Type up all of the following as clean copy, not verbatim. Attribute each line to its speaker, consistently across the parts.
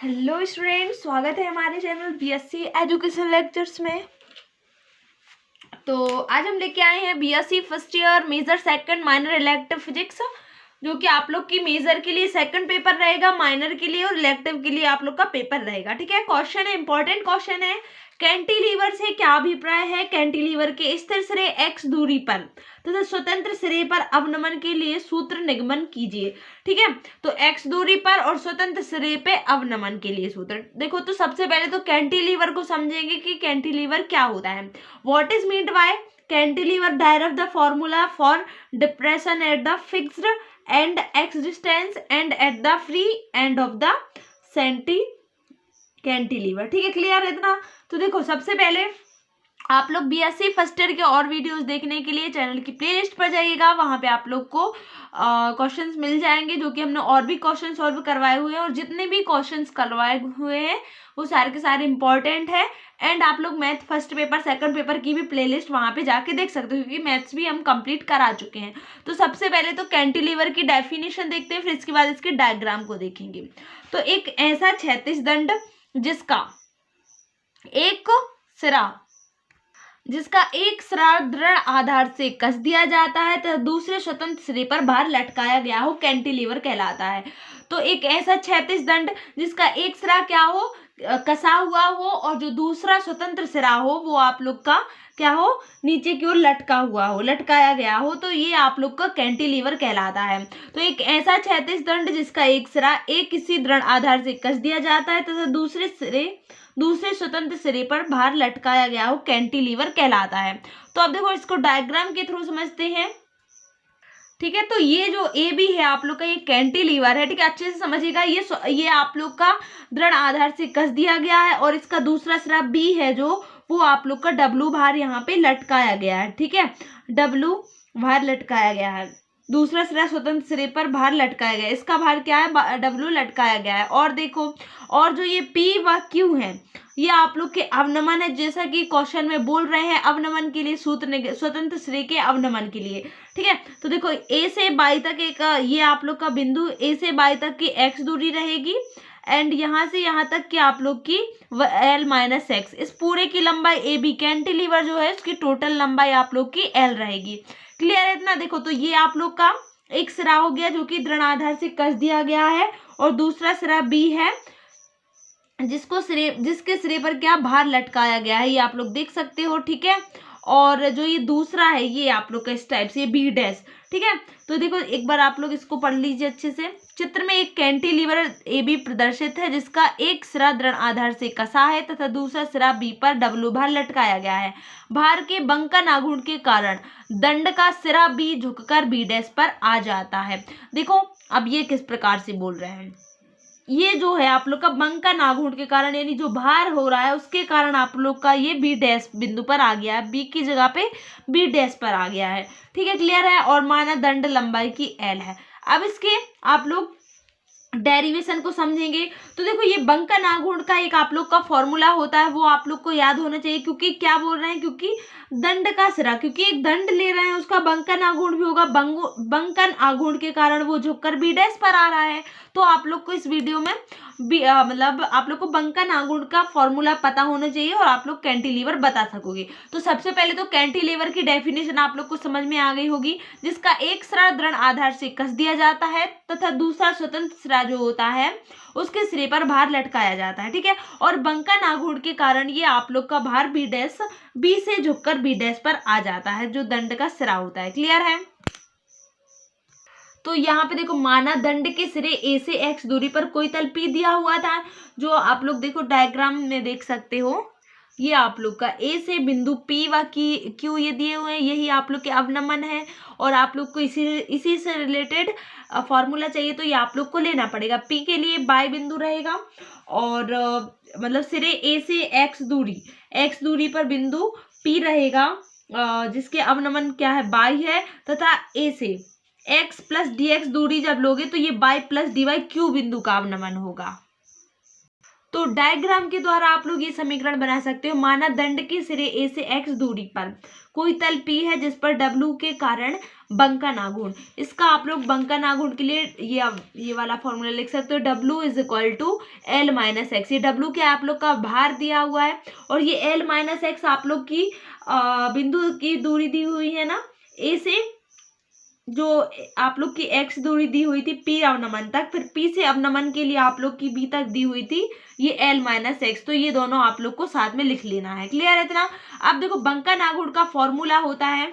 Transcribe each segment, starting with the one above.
Speaker 1: Hello students, स्वागत है हमारे चैनल बीएससी एजुकेशन लेक्चर्स में। तो आज हम लेके आए हैं BSc first year major second minor elective physics, जो कि आप लोग की मेजर के लिए सेकंड पेपर रहेगा, माइनर के लिए और इलेक्टिव के लिए आप लोग का पेपर रहेगा। ठीक है, क्वेश्चन है, इंपॉर्टेंट क्वेश्चन है। कैंटिलीवर से क्या अभिप्राय है? कैंटिलीवर के स्थिर सिरे x दूरी पर तथा स्वतंत्र सिरे पर अवनमन के लिए सूत्र निगमन कीजिए। ठीक है, तो x दूरी पर और स्वतंत्र सिरे पे अवनमन के लिए सूत्र देखो। तो सबसे पहले तो कैंटिलीवर को समझेंगे कि कैंटिलीवर क्या होता है। What is meant by cantilever? Derive the formula for depression at the fixed end x distance and at the free end of the cantilever. ठीक है, क्लियर है इतना? तो देखो, सबसे पहले आप लोग बीएससी फर्स्ट ईयर के और वीडियोस देखने के लिए चैनल की प्लेलिस्ट पर जाइएगा। वहां पे आप लोग को क्वेश्चंस मिल जाएंगे, जो कि हमने और भी क्वेश्चन सॉल्व करवाए हुए हैं, और जितने भी क्वेश्चंस करवाए हुए हैं वो सारे के सारे इंपॉर्टेंट है। एंड आप लोग math first paper second paper की भी प्लेलिस्ट वहां पे जाके देख सकते हो, क्योंकि मैथ्स भी हम कंप्लीट करा चुके हैं। तो सबसे पहले तो कैंटिलीवर की डेफिनेशन देखते हैं, फिर इसके बाद इसके डायग्राम को देखेंगे। तो एक ऐसा क्षैतिज दंड जिसका एक सिरा दृढ़ आधार से कस दिया जाता है तो दूसरे स्वतंत्र सिरे पर भार लटकाया गया हो, कैंटिलीवर कहलाता है। तो एक ऐसा क्षैतिज दंड जिसका एक सिरा क्या हो, कसा हुआ हो, और जो दूसरा स्वतंत्र सिरा हो वो आप लोग का क्या हो, नीचे की ओर लटका हुआ हो, लटकाया गया हो, तो ये आप लोग का कैंटिलीवर कहलाता है। तो एक ऐसा क्षैतिज दंड जिसका एक सिरा एक किसी दृढ़ आधार से कस दिया जाता है तथा दूसरे स्वतंत्र सिरे पर भार लटकाया गया हो, कैंटिलीवर कहलाता है। तो अब देखो, इसको डायग्राम के थ्रू समझते हैं। ठीक है, तो ये जो ए बी है आप लोग का, ये कैंटिलीवर है। ठीक है, अच्छे से समझिएगा। ये आप लोग का दृढ़ आधार से कस दिया गया है, और इसका दूसरा सिरा बी है जो वो आप लोग का डब्लू भार यहाँ पे लटकाया गया है। ठीक है, डब्लू भार लटकाया गया है, दूसरा सिरा स्वतंत्र सिरे पर भार लटकाया गया है, इसका भार क्या है, डब्लू लटकाया गया है। और देखो, और जो ये पी व क्यू है ये आप लोग के अवनमन है, जैसा कि क्वेश्चन में बोल रहे हैं, अवनमन के लिए सूत्र, स्वतंत्र सिरे के अवनमन के लिए। ठीक है, तो देखो, ए से बाई तक एक ये आप लोग का बिंदु, ए से बाई तक की एक्स दूरी रहेगी, एंड यहाँ से यहाँ तक की आप लोग की एल माइनस एक्स, इस पूरे की लंबाई ए बी, कैंटिलीवर जो है उसकी टोटल लंबाई आप लोग की एल रहेगी। क्लियर है इतना? देखो, तो ये आप लोग का एक सिरा हो गया जो कि दृढ़ आधार से कस दिया गया है, और दूसरा सिरा बी है जिसके सिरे पर क्या भार लटकाया गया है, ये आप लोग देख सकते हो। ठीक है, और जो ये दूसरा है ये आप लोग का इस टाइप से बी डैश। ठीक है, तो देखो, एक बार आप लोग इसको पढ़ लीजिए अच्छे से। चित्र में एक कैंटिलीवर ए बी प्रदर्शित है जिसका एक सिरा दृढ़ आधार से कसा है तथा दूसरा सिरा बी पर डब्लू भार लटकाया गया है। भार के बंकन आघूर्ण के कारण दंड का सिरा बी झुककर बी डैश पर आ जाता है। देखो, अब ये किस प्रकार से बोल रहे हैं, ये जो है आप लोग का बंकन आघूर्ण के कारण, यानी जो भार हो रहा है उसके कारण आप लोग का ये बी डैश बिंदु पर आ गया है, बी की जगह पे बी डैश पर आ गया है। ठीक है, क्लियर है? और माना दंड लंबाई की एल है। अब इसके आप लोग डेरिवेशन को समझेंगे। तो देखो, ये बंकन आघूर्ण का एक आप लोग का फॉर्मूला होता है, वो आप लोग को याद होना चाहिए। क्योंकि क्या बोल रहे हैं, क्योंकि दंड का सिरा, क्योंकि एक दंड ले रहे हैं उसका बंकन आघूर्ण भी होगा, बंकन आघूर्ण के कारण वो झुककर बी डैश पर आ रहा है। तो आप लोग को इस वीडियो में मतलब आप लोग को बंकन आघूर्ण का फॉर्मूला पता होना चाहिए, और आप लोग कैंटिलीवर बता सकोगे। तो सबसे पहले तो कैंटिलीवर की डेफिनेशन आप लोग को समझ में आ गई होगी, जिसका एक सिरा दृढ़ आधार से कस दिया जाता है तथा दूसरा स्वतंत्र सिरा जो होता है उसके सिरे पर भार लटकाया जाता है। ठीक है, और बंकन आघूर्ण के कारण ये आप लोग का भार बी डैश बी से झुककर बी डैश पर आ जाता है, जो दंड का सिरा होता है। क्लियर है? तो यहाँ पे देखो, माना दंड के सिरे ए से एक्स दूरी पर कोई तल पी दिया हुआ था, जो आप लोग देखो डायग्राम में देख सकते हो। ये आप लोग का ए से बिंदु पी व क्यू ये दिए हुए हैं, यही आप लोग के अवनमन है, और आप लोग को इसी से रिलेटेड फॉर्मूला चाहिए, तो ये आप लोग को लेना पड़ेगा। पी के लिए बाई बिंदु रहेगा, और मतलब सिरे ए से एक्स दूरी पर बिंदु पी रहेगा, जिसके अवनमन क्या है, बाई है, तथा ए से x प्लस डी एक्स दूरी जब लोगे तो ये by plus d y q बिंदु का अवनमन होगा। तो डायग्राम के द्वारा आप लोग ये समीकरण बना सकते हो। माना दंड के सिरे ए से x दूरी पर कोई तल P है जिस पर W के कारण बंकन आघूर्ण। इसका आप लोग बंकन आघूर्ण के लिए ये वाला फॉर्मूला लिख सकते हो, W is equal to L minus x. ये W क्या आप लोग का भार दिया हुआ है और ये L माइनस एक्स आप लोग की बिंदु की दूरी दी हुई है ना, ए से जो आप लोग की x दूरी दी हुई थी P अवनमन तक, फिर P से अवनमन के लिए आप लोग की B तक दी हुई थी ये L माइनस एक्स। तो ये दोनों आप लोग को साथ में लिख लेना है। क्लियर है इतना? अब देखो बंकन आघूर्ण का फॉर्मूला होता है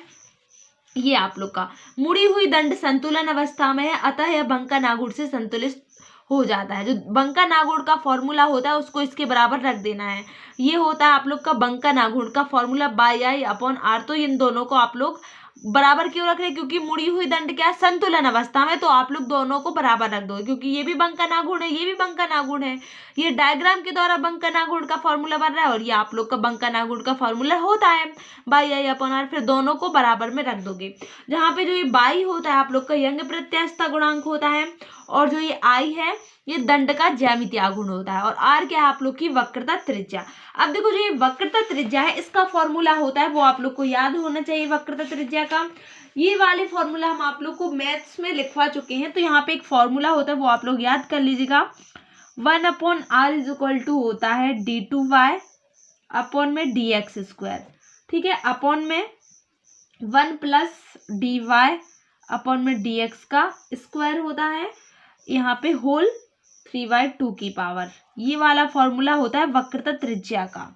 Speaker 1: ये आप लोग का, मुड़ी हुई दंड संतुलन अवस्था में है, अतः यह बंकन आघूर्ण से संतुलित हो जाता है। जो बंकन आघूर्ण का फॉर्मूला होता है उसको इसके बराबर रख देना है। ये होता है आप लोग का बंकन आघूर्ण का formula by I upon r. तो इन दोनों को आप लोग बराबर क्यों रख रहे हैं? क्योंकि मुड़ी हुई दंड क्या संतुलन अवस्था में, तो आप लोग दोनों को बराबर रख दो, क्योंकि ये भी बंकन आघूर्ण है, ये भी बंकन आघूर्ण है। ये डायग्राम के द्वारा बंकन आघूर्ण का फॉर्मूला बन रहा है और ये आप लोग का बंकन आघूर्ण का फॉर्मूला होता है बाई आई अपॉन आर। फिर दोनों को बराबर में रख दोगे। जहाँ पे जो ये बाई होता है आप लोग का यंग प्रत्यास्थता गुणांक होता है और जो ये आई है ये दंड का ज्यामितीय आघूर्ण होता है और आर क्या है आप लोग की वक्रता त्रिज्या। अब देखो जो ये वक्रता त्रिज्या है इसका फॉर्मूला होता है वो आप लोग को याद होना चाहिए। वक्रता त्रिज्या का ये वाले फॉर्मूला हम आप लोग को मैथ्स में लिखवा चुके हैं, तो यहाँ पे एक फॉर्मूला होता है वो आप लोग याद कर लीजिएगा। 1/r इज इक्वल टू होता है d2y अपॉन में dx स्क्वायर, ठीक है, अपॉन में 1 प्लस dy अपॉन में dx का स्क्वायर होता है, यहाँ पे होल 3/2 की पावर। ये वाला फॉर्मूला होता है वक्रता त्रिज्या का।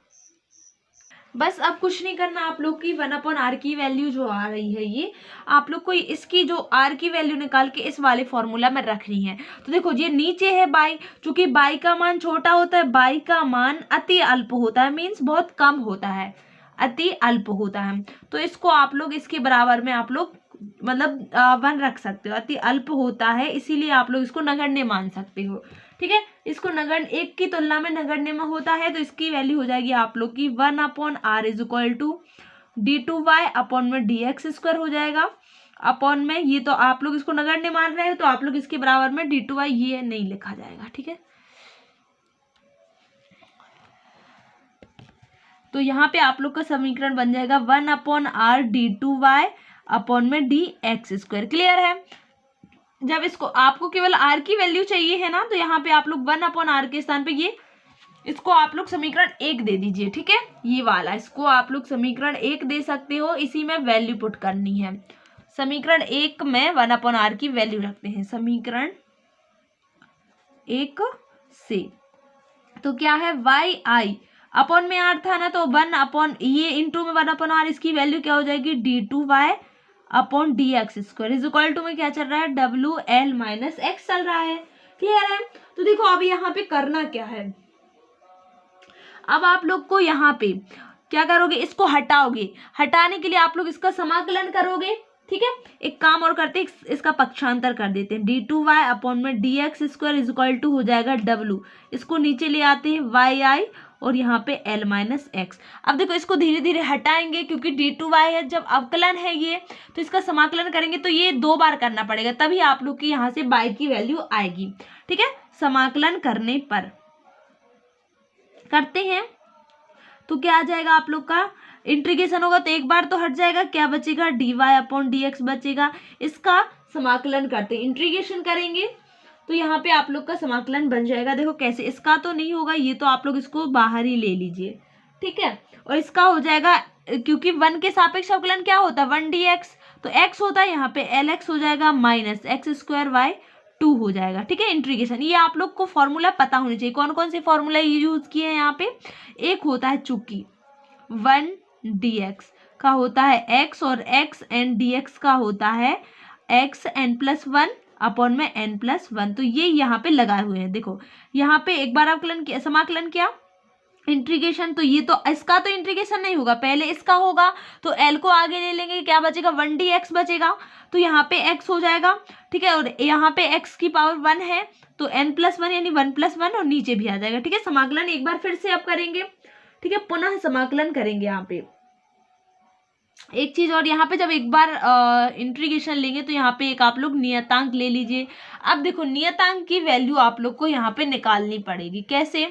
Speaker 1: बस अब कुछ नहीं करना आप लोग की 1/r की वैल्यू जो आ रही है ये आप लोग को इसकी जो r की वैल्यू निकाल के इस वाले फॉर्मूला में रखनी है। तो देखो ये नीचे है बाई, चूंकि बाई का मान छोटा होता है, बाई का मान अति अल्प होता है, मीन्स बहुत कम होता है, अति अल्प होता है, तो इसको आप लोग इसके बराबर में आप लोग मतलब 1 रख सकते हो। अति अल्प होता है इसीलिए आप लोग इसको नगण्य मान सकते हो, ठीक है। इसको नगण्य एक की तुलना में नगण्य में होता है तो इसकी वैल्यू हो जाएगी आप लोग की 1/r is equal to d2y upon में dx स्क्वायर हो जाएगा अपॉन में, ये तो आप लोग इसको नगण्य मान रहे हैं तो आप लोग इसके बराबर में d2y ये नहीं लिखा जाएगा, ठीक है। तो यहाँ पे आप लोग का समीकरण बन जाएगा 1/r d2y अपॉन में dx स्क्वायर। क्लियर है? जब इसको आपको केवल r की वैल्यू चाहिए है ना, तो यहाँ पे आप लोग 1/r के स्थान पे ये इसको आप लोग समीकरण 1 दे दीजिए, ठीक है। ये वाला इसको आप लोग समीकरण 1 दे सकते हो, इसी में वैल्यू पुट करनी है। समीकरण 1 में 1/r की वैल्यू रखते हैं समीकरण 1 से। तो क्या है y i अपॉन में r था ना, तो 1 अपॉन ये इंटू में 1/r, इसकी वैल्यू क्या हो जाएगी d2y upon dx square is equal to में क्या चल रहा है WL माइनस एक्स चल रहा है। क्लियर है? तो देखो अब यहाँ पे करना क्या है, अब आप लोग को यहाँ पे क्या करोगे, इसको हटाओगे, हटाने के लिए आप लोग इसका समाकलन करोगे, ठीक है। एक काम और करते हैं, इसका पक्षांतर कर देते हैं, d2y अपॉन में dx square is equal to हो जाएगा W, इसको नीचे ले आते हैं yi और यहाँ पे L माइनस एक्स। अब देखो इसको धीरे धीरे हटाएंगे क्योंकि d2y है, जब अवकलन है ये तो इसका समाकलन करेंगे तो ये 2 बार करना पड़ेगा, तभी आप लोग की यहाँ से y की वैल्यू आएगी, ठीक है। समाकलन करने पर करते हैं तो क्या आ जाएगा आप लोग का, इंटीग्रेशन होगा तो एक बार तो हट जाएगा, क्या बचेगा dy अपॉन dx बचेगा। इसका समाकलन करते हैं, इंटीग्रेशन करेंगे तो यहाँ पे आप लोग का समाकलन बन जाएगा। देखो कैसे, इसका तो नहीं होगा, ये तो आप लोग इसको बाहर ही ले लीजिए, ठीक है। और इसका हो जाएगा, क्योंकि 1 के सापेक्ष अवकलन क्या होता है 1 dx, तो x होता है यहाँ पे lx हो जाएगा माइनस एक्स स्क्वायर वाई 2 हो जाएगा, ठीक है। इंटीग्रेशन ये आप लोग को फॉर्मूला पता होनी चाहिए, कौन कौन से फॉर्मूला यूज किए हैं यहाँ पे। एक होता है चूंकि 1 dx का होता है x और x एंड dx का होता है x n+1 अपॉन में n+1, तो ये यहाँ पे लगाए हुए हैं। देखो यहाँ पे एक बार अवकलन किया, समाकलन किया, इंटीग्रेशन, तो ये तो इसका तो इंटीग्रेशन नहीं होगा, पहले इसका होगा, तो l को आगे ले लेंगे, क्या बचेगा 1 dx बचेगा, तो यहाँ पे x हो जाएगा, ठीक है। और यहाँ पे x की पावर 1 है तो n+1 यानी 1+1 और नीचे भी आ जाएगा, ठीक है। समाकलन एक बार फिर से अब करेंगे, ठीक है, पुनः समाकलन करेंगे। यहाँ पे एक चीज और, यहाँ पे जब एक बार इंटीग्रेशन लेंगे तो यहाँ पे एक आप लोग नियतांक ले लीजिए। अब देखो नियतांक की वैल्यू आप लोग को यहाँ पे निकालनी पड़ेगी, कैसे,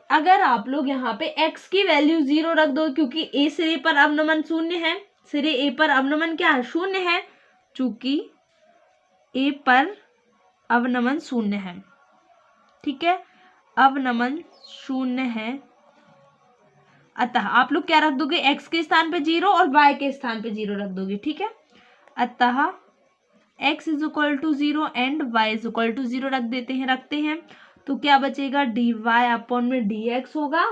Speaker 1: अगर आप लोग यहाँ पे x की वैल्यू 0 रख दो, क्योंकि a सिरे पर अवनमन शून्य है, सिरे a पर अवनमन क्या है, शून्य है, चूंकि a पर अवनमन शून्य है, ठीक है, अवनमन शून्य है, अतः आप लोग क्या रख दोगे, x के स्थान पे 0 और y के स्थान पे 0 रख दोगे, ठीक है। अतः x is equal to 0 and y is equal to 0 रखते हैं, तो क्या बचेगा, dy अपॉन में dx होगा।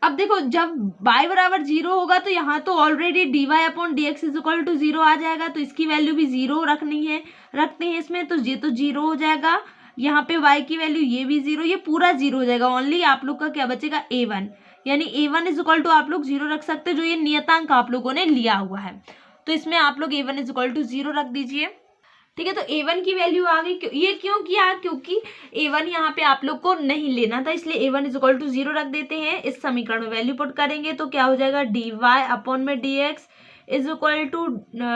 Speaker 1: अब देखो जब y बराबर 0 होगा तो यहाँ तो already dy upon dx is equal to 0 आ जाएगा, तो इसकी वैल्यू भी 0 रखते हैं इसमें, तो ये तो 0 हो जाएगा। यहाँ पे y की वैल्यू ये भी 0, ये पूरा 0 हो जाएगा। ओनली आप लोग का क्या बचेगा, a1, यानी a1 इज इक्वल टू आप लोग 0 रख सकते हैं, जो ये नियतांक आप लोगों ने लिया हुआ है, तो इसमें आप लोग a1 इज इक्वल टू 0 रख दीजिए, ठीक है। तो a1 की वैल्यू आ गई, ये क्यों किया, क्योंकि a1 यहाँ पे आप लोग को नहीं लेना था, इसलिए a1 इज इक्वल टू 0 रख देते हैं। इस समीकरण में वैल्यू पुट करेंगे तो क्या हो जाएगा, dy अपॉन में dx is equal to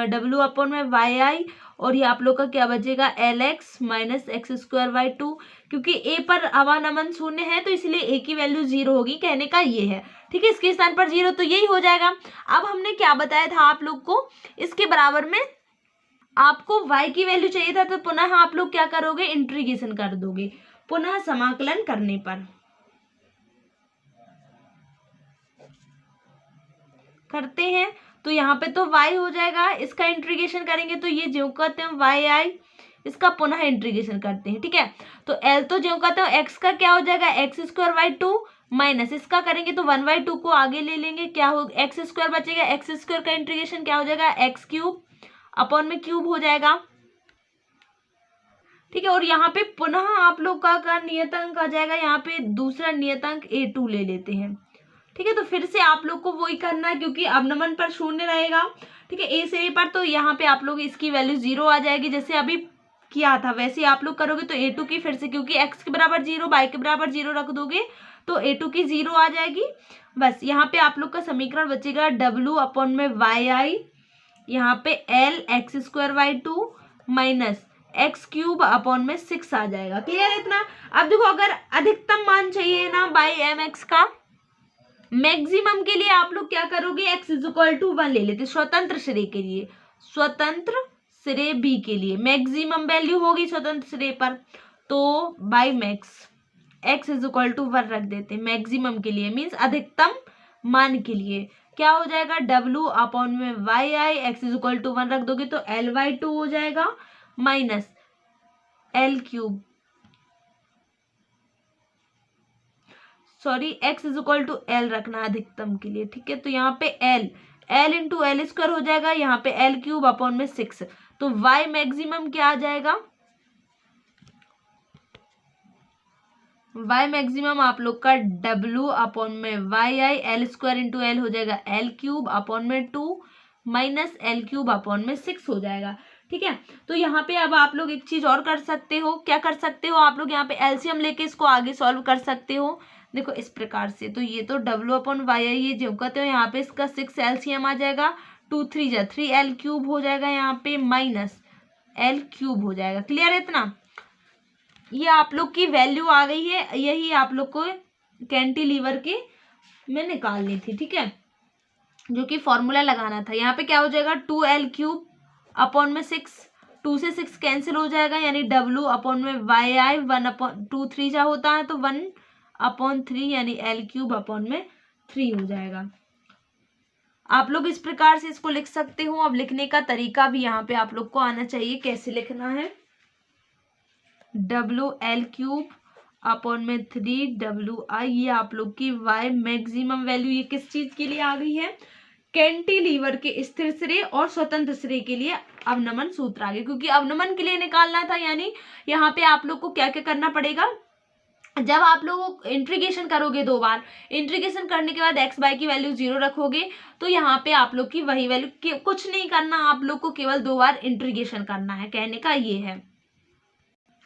Speaker 1: w upon में yi, और ये आप लोग का क्या बचेगा, lx minus x square by 2, क्योंकि a पर अवनमन शून्य है तो इसलिए a की वैल्यू 0 होगी, कहने का ये है, ठीक है। इसके स्थान पर 0, तो यही हो जाएगा। अब हमने क्या बताया था आप लोग को, इसके बराबर में आपको y की वैल्यू चाहिए था, तो पुनः आप लोग क्या करोगे, इंटीग्रेशन कर दोगे, पुनः समाकलन करने पर करते हैं तो यहाँ पे तो y हो जाएगा, इसका इंटीग्रेशन करेंगे तो ये जो कहते हैं yi, इसका पुनः इंटीग्रेशन करते हैं, ठीक है। तो l तो जो कहते हैं x का क्या हो जाएगा, एक्स स्क्वायर बाई 2 माइनस इसका करेंगे तो 1/2 को आगे ले लेंगे, क्या हो, एक्स स्क्वायर बचेगा, एक्स स्क्वायर का इंटीग्रेशन क्या हो जाएगा, एक्स क्यूब अपॉन में क्यूब हो जाएगा, ठीक है। और यहाँ पे पुनः आप लोग का नियतांक आ जाएगा, यहाँ पे दूसरा नियतांक a2 ले लेते हैं, ठीक है। तो फिर से आप लोग को वही करना है, क्योंकि अवनमन पर शून्य रहेगा, ठीक है, a से a पर, तो यहाँ पे आप लोग इसकी वैल्यू 0 आ जाएगी, जैसे अभी किया था वैसे आप लोग करोगे। तो a2 की फिर से, क्योंकि x के बराबर 0 y के बराबर 0 रख दोगे तो a2 की 0 आ जाएगी। बस यहाँ पे आप लोग का समीकरण बचेगा w अपॉन में yi, यहाँ पे l x square by 2 minus x cube upon में 6 आ जाएगा। क्लियर है इतना। अब देखो अगर अधिकतम मान चाहिए ना बाई एम एक्स का, मैक्सिमम के लिए आप लोग क्या करोगे, x इज इक्वल टू 1 ले लेते, स्वतंत्र सिरे के लिए, स्वतंत्र सिरे b के लिए मैक्सिमम वैल्यू होगी स्वतंत्र सिरे पर, तो by max x is equal to 1 रख देते मैक्सिमम के लिए, मीन्स अधिकतम मान के लिए। क्या हो जाएगा, w अपॉन में yi, x is equal to 1 रख दोगे तो l/2 हो जाएगा minus l cube, sorry x is equal to l रखना अधिकतम के लिए, ठीक है। तो यहाँ पे l इंटू एल स्क्वायर हो जाएगा, यहाँ पे l क्यूब अपॉन में 6, तो y मैक्सिमम क्या आ जाएगा, y मैक्सिमम आप लोग का w अपॉन में yi, L square into L हो जाएगा l क्यूब अपॉन में 2 माइनस l क्यूब अपॉन में 6 हो जाएगा, ठीक है। तो यहाँ पे अब आप लोग एक चीज और कर सकते हो, क्या कर सकते हो, आप लोग यहाँ पे एलसीएम लेके इसको आगे सॉल्व कर सकते हो। देखो इस प्रकार से, तो ये तो w अपॉन वाई आई, ये जो कहते हो यहाँ पे इसका 6 एलसीएम आ जाएगा, 2 3 जा 3 एल क्यूब हो जाएगा, यहाँ पे माइनस एल क्यूब हो जाएगा। क्लियर है इतना। ये आप लोग की वैल्यू आ गई है, यही आप लोग को कैंटिलीवर के में निकालनी थी, ठीक है, जो कि फॉर्मूला लगाना था। यहाँ पे क्या हो जाएगा, 2l क्यूब अपॉन में 6, 2 से 6 कैंसिल हो जाएगा, यानी w अपॉन में वाई आई, 1 अपॉन 2 3 जा होता है तो 1 अपॉन 3, यानी l क्यूब अपॉन में 3 हो जाएगा। आप लोग इस प्रकार से इसको लिख सकते हो। अब लिखने का तरीका भी यहाँ पे आप लोग को आना चाहिए, कैसे लिखना है, WL क्यूब अपॉन में 3WI, ये आप लोग की y मैक्सिमम वैल्यू, ये किस चीज के लिए आ गई है, कैंटिलीवर के स्थिर सिरे और स्वतंत्र सिरे के लिए अवनमन सूत्र आ गया, क्योंकि अवनमन के लिए निकालना था। यानी यहाँ पे आप लोग को क्या क्या करना पड़ेगा, जब आप लोग इंटीग्रेशन करोगे 2 बार, इंटीग्रेशन करने के बाद एक्स बाई की वैल्यू 0 रखोगे, तो यहाँ पे आप लोग की वही वैल्यू, कुछ नहीं करना, आप लोग को केवल 2 बार इंटीग्रेशन करना है, कहने का ये है।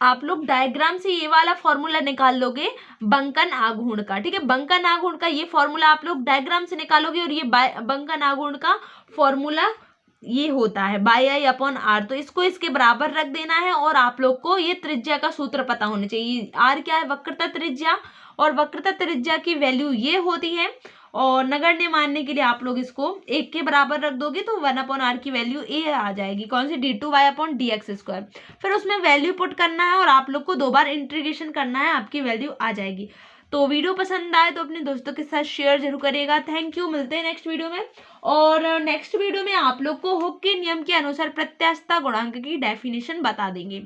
Speaker 1: आप लोग डायग्राम से ये वाला फॉर्मूला निकाल लोगे बंकन आघूर्ण का, ठीक है, बंकन आघूर्ण का ये फॉर्मूला आप लोग डायग्राम से निकालोगे, और ये बंकन आघूर्ण का फॉर्मूला ये होता है बाई आई अपॉन आर। तो इसको इसके बराबर रख देना है और आप लोग को ये त्रिज्या का सूत्र पता होना चाहिए। आर क्या है? वक्रता त्रिज्या, और वक्रता त्रिज्या की वैल्यू ये होती है, और नगण्य मानने के लिए आप लोग इसको 1 के बराबर रख दोगे तो 1 अपॉन आर की वैल्यू ए आ जाएगी। कौन सी? d2y upon D x square. फिर उसमें वैल्यू पुट करना है और आप लोग को 2 बार इंटीग्रेशन करना है, आपकी वैल्यू आ जाएगी। तो वीडियो पसंद आए तो अपने दोस्तों के साथ शेयर जरूर करिएगा। थैंक यू, मिलते हैं नेक्स्ट वीडियो में। और नेक्स्ट वीडियो में आप लोग को हुक के नियम के अनुसार प्रत्यास्थता गुणांक की डेफिनेशन बता देंगे।